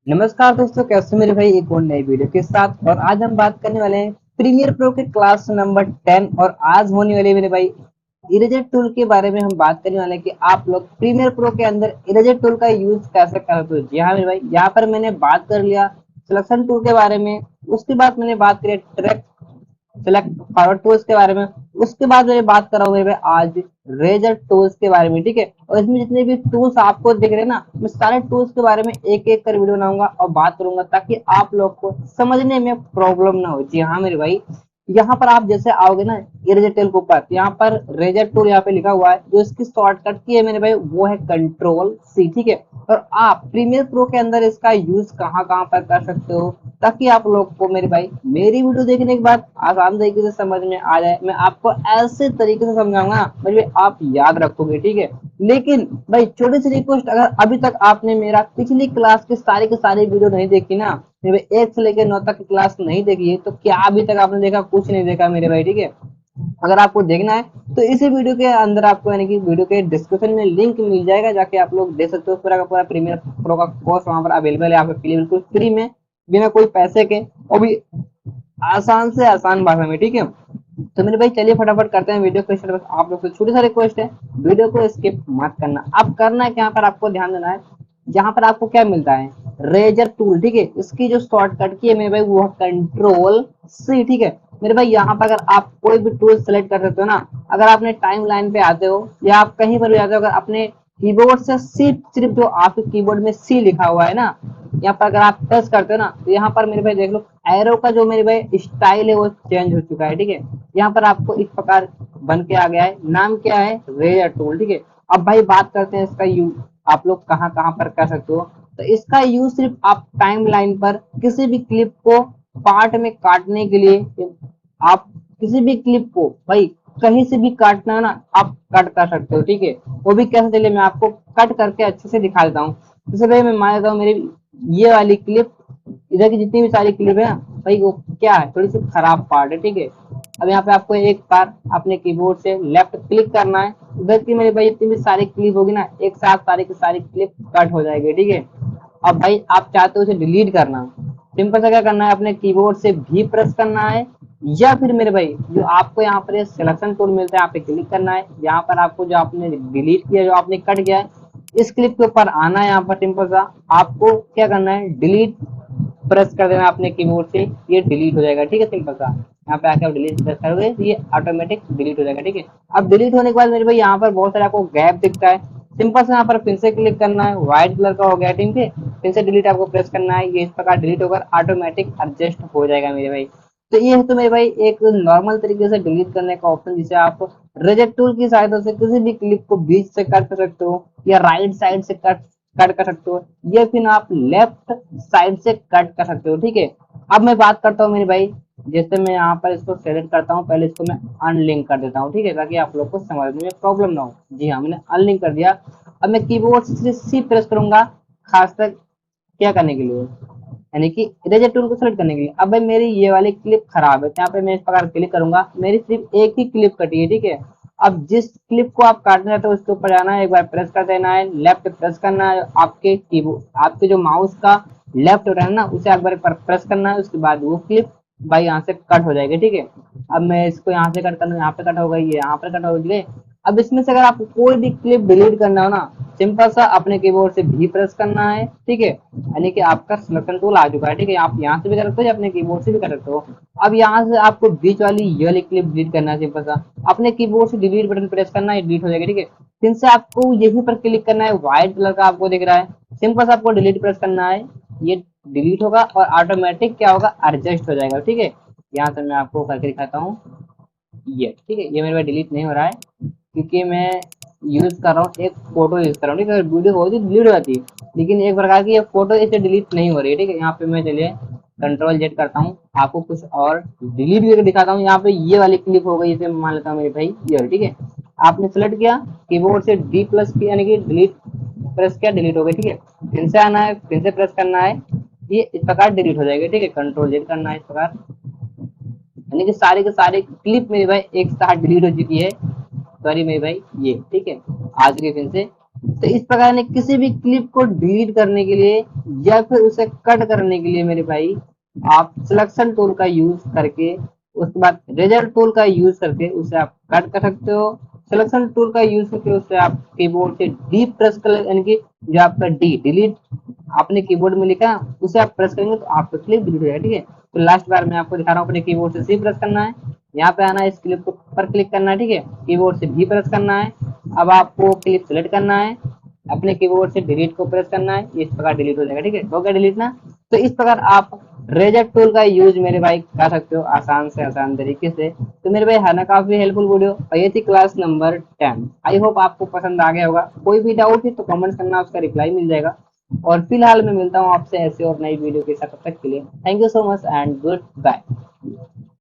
नमस्कार दोस्तों, कैसे मेरे भाई एक और नई वीडियो के साथ। और आज हम बात करने वाले हैं प्रीमियर प्रो के क्लास नंबर 10। और आज होने वाले मेरे भाई इरेजर टूल के बारे में हम बात करने वाले हैं कि आप लोग प्रीमियर प्रो के अंदर इरेजर टूल का यूज कैसे करते हो। जी हाँ मेरे भाई, यहाँ पर मैंने बात कर लिया सिलेक्शन टूल के बारे में। उसके बाद मैंने बात करी ट्रैक सेलेक्ट फॉरवर्ड टूल्स के बारे में। उसके बाद मैं बात कर रहा हूँ मेरे आज रेजर टूल्स के बारे में, ठीक है। और इसमें जितने भी टूल्स आपको दिख रहे हैं ना, मैं सारे टूल्स के बारे में एक एक कर वीडियो बनाऊंगा और बात करूंगा ताकि आप लोग को समझने में प्रॉब्लम ना हो। जी हाँ मेरे भाई, यहाँ पर आप जैसे आओगे ना इरेजर टूल के ऊपर, यहाँ पर रेजर टूल यहाँ पे लिखा हुआ है। जो इसकी शॉर्टकट की है मेरे भाई वो है कंट्रोल सी, ठीक है। और आप प्रीमियर प्रो के अंदर इसका यूज कहाँ कहाँ पर कर सकते हो ताकि आप लोग को मेरे भाई मेरी वीडियो देखने के बाद आसान तरीके से समझ में आ जाए। मैं आपको ऐसे तरीके से समझाऊंगा ना मेरे भाई आप याद रखोगे, ठीक है। लेकिन भाई छोटी सी रिक्वेस्ट, अगर अभी तक आपने मेरा पिछली क्लास की सारी वीडियो नहीं देखी ना मेरे भाई, 1 से लेकर 9 तक की क्लास नहीं देखी है तो क्या अभी तक आपने देखा? कुछ नहीं देखा मेरे भाई, ठीक है। अगर आपको देखना है तो इसी वीडियो के अंदर आपको यानी कि वीडियो के डिस्क्रिप्शन में लिंक मिल जाएगा, जाके आप लोग देख सकते हो। पूरा का पूरा प्रीमियर प्रो का कोर्स वहां पर अवेलेबल है आपके लिए, बिल्कुल फ्री में, बिना कोई पैसे के, और भी आसान से आसान भाषा में, ठीक है। तो मेरे भाई चलिए फटाफट करते हैं वीडियो को स्टार्ट। बस आप लोग से छोटी सा रिक्वेस्ट है, वीडियो को स्किप मत करना। अब करना है कि यहाँ पर आपको ध्यान देना है, यहाँ पर आपको क्या मिलता है, रेजर टूल, ठीक है। इसकी जो शॉर्टकट की है मेरे भाई वो है कंट्रोल सी, ठीक है। मेरे भाई यहाँ पर अगर आप कोई भी टूल सेलेक्ट कर सकते हो ना, अगर आपने टाइम लाइन पे आते हो या आप कहीं पर भी आते हो, अगर अपने कीबोर्ड से सिर्फ जो आपके कीबोर्ड में सी लिखा हुआ है ना, यहाँ पर अगर आप प्रेस करते हो ना तो यहाँ पर मेरे भाई देख लो एरो का जो मेरे भाई स्टाइल है वो चेंज हो चुका है, ठीक है। यहाँ पर आपको इस प्रकार बन के आ गया है, नाम क्या है, रेजर टूल, ठीक है। अब भाई बात करते हैं इसका यूज आप लोग कहाँ कहाँ पर कर सकते हो। तो इसका यूज सिर्फ आप टाइम लाइन पर किसी भी क्लिप को पार्ट में काटने के लिए, आप किसी भी क्लिप को भाई कहीं से भी काटना ना आप कट कर सकते हो, ठीक है। वो भी कैसे, चलिए मैं आपको कट करके अच्छे से दिखा देता हूँ। जैसे भाई मैं मान लेता हूँ मेरी ये वाली क्लिप, इधर की जितनी भी सारी क्लिप है ना भाई, वो क्या है, थोड़ी सी खराब पार्ट है, ठीक है। अब यहाँ पे आपको एक बार अपने कीबोर्ड से लेफ्ट क्लिक करना है, उधर की मेरे भाई जितनी भी सारी क्लिप होगी ना एक साथ सारी की सारी क्लिप कट हो जाएगी, ठीक है। अब भाई आप चाहते हो उसे डिलीट करना, सिंपल सा क्या करना है, अपने कीबोर्ड से भी प्रेस करना है, या फिर मेरे भाई जो आपको यहाँ पर सिलेक्शन टूल मिलता है यहाँ पे क्लिक करना है। यहाँ पर आपको जो आपने डिलीट किया, जो आपने कट किया है, इस क्लिप के ऊपर आना है। यहाँ पर सिंपल सा आपको क्या करना है, डिलीट प्रेस कर देना अपने कीबोर्ड से, ये डिलीट हो जाएगा, ठीक है। सिंपल सा यहाँ पे आके आप डिलीट प्रेस करोगे तो ये ऑटोमेटिक डिलीट हो जाएगा, ठीक है। अब डिलीट होने के बाद मेरे भाई यहाँ पर बहुत सारा आपको गैप दिखता है, सिंपल से यहाँ पर फिर से क्लिक करना है, व्हाइट कलर का हो गया, ठीक है। फिर से डिलीट आपको प्रेस करना है, ये इस प्रकार डिलीट होकर ऑटोमेटिक एडजस्ट हो जाएगा मेरे भाई। तो ये है तो मेरे भाई एक नॉर्मल तरीके से डिलीट करने का ऑप्शन, जिसे आप रिजेक्ट टूल की सहायता से किसी भी क्लिप को बीच से कट कर सकते हो, या राइट साइड से कट कट कर सकते हो, या फिर आप लेफ्ट साइड से कट कर सकते हो, ठीक है। अब मैं बात करता हूँ मेरे भाई, जैसे मैं यहाँ पर इसको सेलेक्ट करता हूँ, पहले इसको मैं अनलिंक कर देता हूँ, ठीक है, ताकि आप लोग को समझने में प्रॉब्लम ना हो। जी हाँ, मैंने अनलिंक कर दिया। अब मैं कीबोर्ड से सी प्रेस करूंगा, खासकर क्या करने के लिए, यानी कि इरेजर टूल को सेलेक्ट करने के लिए। अब भाई मेरी ये वाली क्लिप खराब है, तो यहाँ पे मैं इस प्रकार क्लिक करूंगा, मेरी सिर्फ एक ही क्लिप कटी है, ठीक है। अब जिस क्लिप को आप काटना चाहते हो उसके ऊपर जाना है, एक बार प्रेस कर देना है, लेफ्ट प्रेस करना है, आपके कीबोर्ड आपके जो माउस का लेफ्ट बटन है ना उसे एक बार प्रेस करना है, उसके बाद वो क्लिप भाई यहाँ से कट हो जाएगी, ठीक है। अब मैं इसको यहाँ से कट करूँ, यहाँ पे कट हो गई, ये यहाँ पे कट हो गई। अब इसमें से अगर आपको कोई भी क्लिप डिलीट करना हो ना, सिंपल सा अपने कीबोर्ड से भी प्रेस करना है, ठीक है। यानी कि आपका सिलेक्शन टूल आ चुका है, ठीक है। आप यहाँ से भी कर सकते हो या अपने कीबोर्ड से भी कर सकते हो। अब यहाँ से आपको बीच वाली ये वाली क्लिप डिलीट करना है, सिंपल सा अपने कीबोर्ड से डिलीट बटन प्रेस करना है, डिलीट हो जाएगा, ठीक है। फिर से आपको यहीं पर क्लिक करना है, व्हाइट कलर का आपको दिख रहा है, सिंपल सा आपको डिलीट प्रेस करना है, ये डिलीट होगा और ऑटोमेटिक क्या होगा, एडजस्ट हो जाएगा, ठीक है। यहाँ से मैं आपको करके दिखाता हूँ, ये ठीक है, ये मेरे पास डिलीट नहीं हो रहा है क्योंकि मैं यूज कर रहा हूँ, एक फोटो यूज कर रहा हूँ, ठीक है। वीडियो होती डिलीट हो जाती है, लेकिन एक प्रकार की ये फोटो इसे डिलीट नहीं हो रही है, ठीक है। यहाँ पे मैं चलिए कंट्रोल जेड करता हूँ, आपको कुछ और डिलीट करके दिखाता हूँ। यहाँ पे ये वाली क्लिप हो गई, इसे मान लेता हूँ मेरे भाई ये, ठीक है। आपने सेलेक्ट किया, कीबोर्ड से डी प्लस की यानी कि डिलीट प्रेस किया, डिलीट हो गई, ठीक है। फिर से आना है, फिर से प्रेस करना है, ये इस प्रकार डिलीट हो जाएगी, ठीक है। कंट्रोल जेड करना है इस प्रकार, यानी कि सारे के सारे क्लिप मेरे भाई एक साथ डिलीट हो चुकी है, सॉरी मेरे भाई ये, ठीक है, आ चुकी है फिर से। तो इस प्रकार ने किसी भी क्लिप को डिलीट करने के लिए या फिर उसे कट करने के लिए मेरे भाई आप सिलेक्शन टूल का यूज करके, उसके बाद रिजल्ट टूल का यूज करके उसे आप कट कर सकते हो। सिलेक्शन टूल का यूज करके उसे आप कीबोर्ड से डी प्रेस कर, यानी कि जो आपका डी डिलीट आपने कीबोर्ड में लिखा उसे आप प्रेस करेंगे तो आपका क्लिप डिलीट हो जाएगा। ठीक है, तो लास्ट बार मैं आपको दिखा रहा हूँ, अपने कीबोर्ड से सी प्रेस करना है, यहाँ पे आना है, इस क्लिप को पर क्लिक करना है। ठीक है, कीबोर्ड से भी प्रेस करना है। अब आपको क्लिप सेलेक्ट करना है, अपने कीबोर्ड से डिलीट को प्रेस करना है, इस प्रकार डिलीट हो जाएगा। ठीक है, हो गया डिलीट ना। तो इस प्रकार आप रेजर टूल का यूज मेरे भाई कर सकते हो आसान से आसान तरीके से। तो मेरे भाई है ना काफी हेल्पफुल वीडियो, और ये थी क्लास नंबर 10। आई होप आपको पसंद आ गया होगा। कोई भी डाउट है तो कमेंट करना, उसका रिप्लाई मिल जाएगा। और फिलहाल मैं मिलता हूँ आपसे ऐसे और नई वीडियो के साथ, तब तक के लिए thank you so much and good bye.